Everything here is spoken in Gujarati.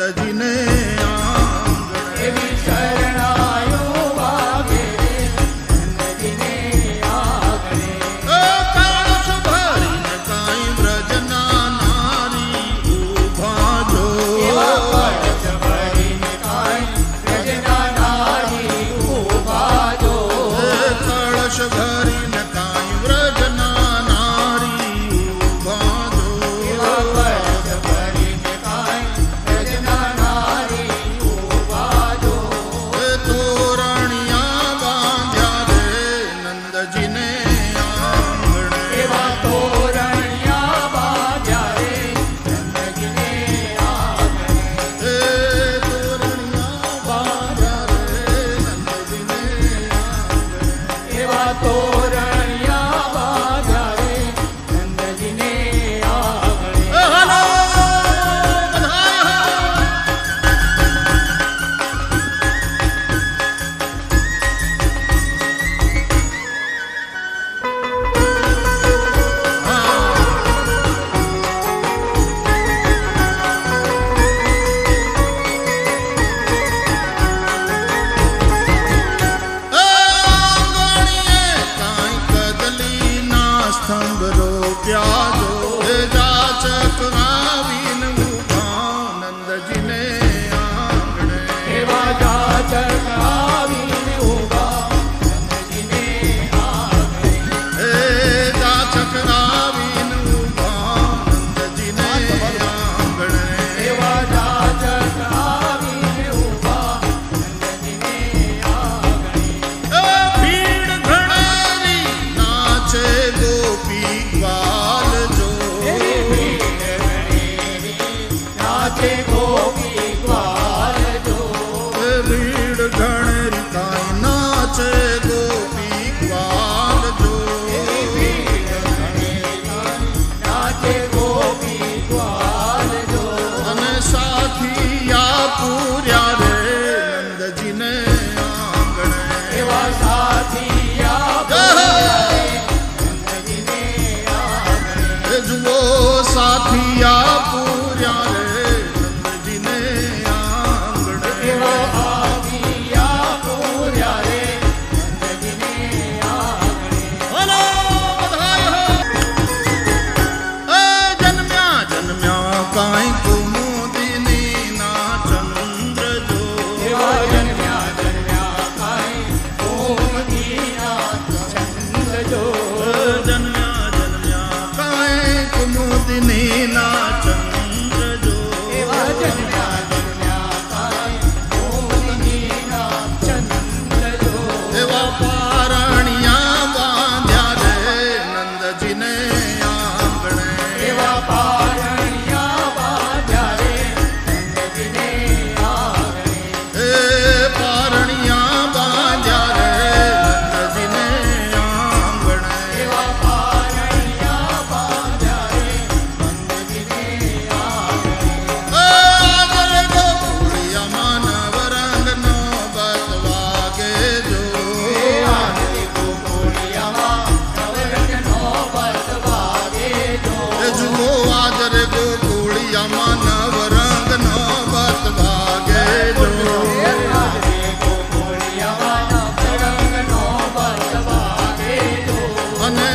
નંદજીને આંગણે એવી શરણાયો વાગે નંદજીને આંગણે કાળશ ભરીને કાંઈ વ્રજના નારી ઊભા જો કળશ ભરીને કાંઈ વ્રજના નારી ઊભા જો કળશ ભરીને કાંઈ વ્રજના નારી ઊભા જો કળશ ભરીને કાંઈ વ્રજના નારી ઊભા જો તોરણિયા બાંધ્યા રે નંદજીને આંગણે એવા તોરણિયા બાંધ્યા રે નંદજીને આંગણે તોરણિયા બાંધ્યા રે નંદજીને આંગણે એવા તોરણિયા બાંધ્યા રે નંદજીને આંગણે હાલો બધાય આંગણીએ કાંઈ કદલીના સ્તંભ રોપ્યા જો જાચક આવીને ઊભા નંદજીને આંગણે એવા જાચક આવીને ઊભા નંદજીને આંગણે જાચક આવીને ઊભા નંદજીને આંગણે એવા જાચક આવીને ઊભા નંદજીને આંગણે ભીડ ઘણેરી નાચે ગોપી ગ્વાલ જો નાચે ગોપી ગ્વાલ જો ભીડ ઘણેરી કાંઈ નાચે ગોપી ગ્વાલ જો નાચે ગોપી ગ્વાલ જો અને સાથિયા પૂર્યા રે નંદજીને આંગણે એવા સાથિયા નંદજીને આંગણે જુઓ સાથિયા પૂર્યા રે નંદજીને આંગણે એવા સાથિયા પૂર્યા રે નંદજીને આંગણે હલો બધાય જન્મ્યા જન્મ્યા કાંઈ કુમુદિની ના ચંદ્ર જો એવા જન્મ્યા જન્મ્યા કાંઈ કુમુદીના ચંદ્ર જો જન્મ્યા જન્મ્યા કાંઈ કુમુદિની ના ચંદ્ર જો એવા જન્મ્યા જન્મ્યા કાંઈ કુમુદીના ચંદ્ર જો એવા પારણિયા બાંધ્યા રે નંદજીને આંગણે એવા પારણિયા બાંધ્યા રે નંદજીને આંગણે પારણિયા બાંધ્યા રે નંદજીને આંગણે એવા પારણિયા બાંધ્યા રે નંદજીને આંગણે આગળ ગોકુળિયામાં નવરંગનો બતવાગે જો આનંદી ગોકુળિયામાં નવરંગનો બતવાગે જો જુઓ આદર ગોકુળિયામાં નવરંગનો બતવાગે જો આનંદી ગોકુળિયામાં નવરંગનો બતવાગે જો અને